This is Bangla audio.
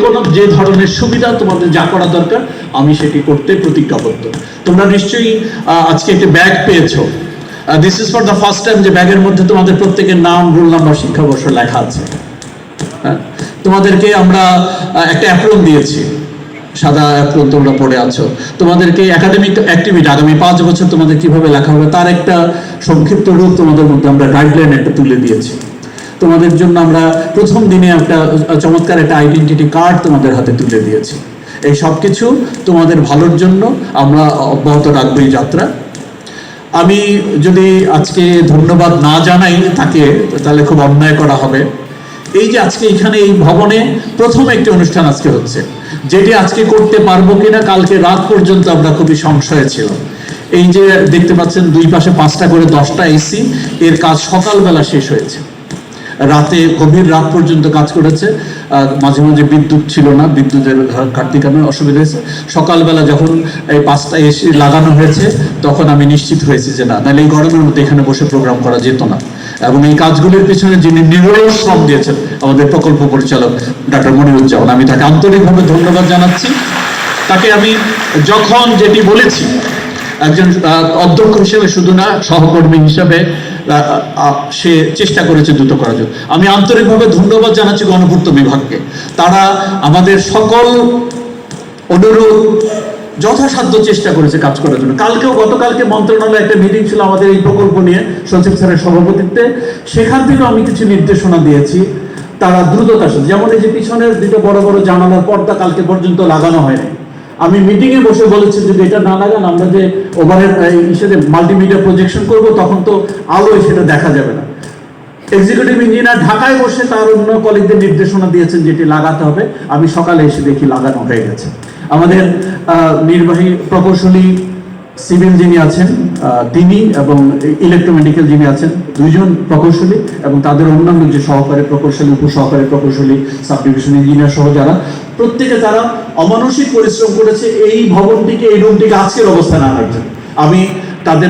কোনো যে ধরনের সুবিধা তোমাদের যা করা দরকার আমি সেটি করতে প্রতিজ্ঞাবদ্ধ। তোমরা নিশ্চয়ই আজকে একটি ব্যাগ পেয়েছো। This is for the first time যে ব্যাগের মধ্যে তোমাদের প্রত্যেকের নাম, রোল নাম্বার, শিক্ষাবর্ষ লেখা আছে। তোমাদেরকে আমরা একটা অ্যাপ্রন দিয়েছি, সাদা অ্যাপ্রন তোমরা পড়ে আছো। তোমাদেরকে একাডেমিক অ্যাক্টিভিটি আগামী 5 বছর তোমাদের কিভাবে লেখা হবে তার একটা সংক্ষিপ্ত রূপ তোমাদের মধ্যে আমরা গাইডলাইন একটা তুলে দিয়েছি। তোমাদের জন্য আমরা প্রথম দিনে একটা চমৎকার একটা আইডেন্টিটি কার্ড তোমাদের হাতে তুলে দিয়েছি। এই সব কিছু তোমাদের ভালোর জন্য আমরা অব্যাহত রাখবো এই যাত্রা। আমি যদি আজকে ধন্যবাদ না জানাই তাকে তাহলে খুব অন্যায় করা হবে। এই যে আজকে এখানে এই ভবনে প্রথম একটি অনুষ্ঠান আজকে হচ্ছে, যেটি আজকে করতে পারবো কিনা কালকে রাত পর্যন্ত আমরা খুবই সংশয়ে ছিলাম। এই যে দেখতে পাচ্ছেন দুই পাশে 5টা করে 10টা এসি, এর কাজ সকালবেলা শেষ হয়েছে, রাতে গভীর রাত পর্যন্ত কাজ করেছে। মাঝে মাঝে বিদ্যুৎ ছিল না, বিদ্যুতের ঘাটতি কারণে অসুবিধা হয়েছে। সকালবেলা যখন এই 5টা এসি লাগানো হয়েছে তখন আমি নিশ্চিত হয়েছি যে না, তাহলে এই গরমের মধ্যে এখানে বসে প্রোগ্রাম করা যেত না। এবং এই কাজগুলির পিছনে যিনি নিরলস শ্রম দিয়েছেন আমাদের প্রকল্প পরিচালক ডক্টর মনিরুজ্জামান, আমি তাকে আন্তরিকভাবে ধন্যবাদ জানাচ্ছি। তাকে আমি যখন যেটি বলেছি একজন অধ্যক্ষ হিসেবে শুধু না, সহকর্মী হিসেবে সে চেষ্টা করেছে দ্রুত করার জন্য। আমি আন্তরিকভাবে ধন্যবাদ জানাচ্ছি গণপূর্ত বিভাগকে। তারা আমাদের সকল অনুরোধ যথাসাধ্য চেষ্টা করেছে কাজ করার জন্য। গতকালকে মন্ত্রণালয়ে একটা মিটিং ছিল আমাদের এই প্রকল্প নিয়ে, সচিব স্যারের সভাপতিত্বে। সেখান থেকেও আমি কিছু নির্দেশনা দিয়েছি তারা দ্রুততার সাথে, যেমন এই যে পিছনের দুটো বড় বড় জানালার পর্দা কালকে পর্যন্ত লাগানো হয়নি। আমি মিটিংয়ে বসে বলেছি যদি এটা না লাগান আমরা যে ওভারের হিসেবে মাল্টিমিডিয়া প্রজেকশন করব তখন তো আলোয় সেটা দেখা যাবে না। এক্সিকিউটিভ ইঞ্জিনিয়ার ঢাকায় বসে তার অন্য কলিগদের নির্দেশনা দিয়েছেন যেটি লাগাতে হবে। আমি সকালে এসে দেখি লাগানো হয়ে গেছে। আমাদের নির্বাহী প্রকৌশলী সিভিল যিনি আছেন তিনি এবং ইলেকট্রোমেডিক্যাল যিনি আছেন, দুইজন প্রকৌশলী এবং তাদের অন্যান্য যে সহকারী প্রকৌশলী, উপসহকারী প্রকৌশলী, সাব ডিভিশন ইঞ্জিনিয়ার সহ যারা, প্রত্যেকে তারা অমানসিক পরিশ্রম করেছে এই ভবনটিকে, এই রুমটিকে আজকের অবস্থানে আনার জন্য। আমি তাদের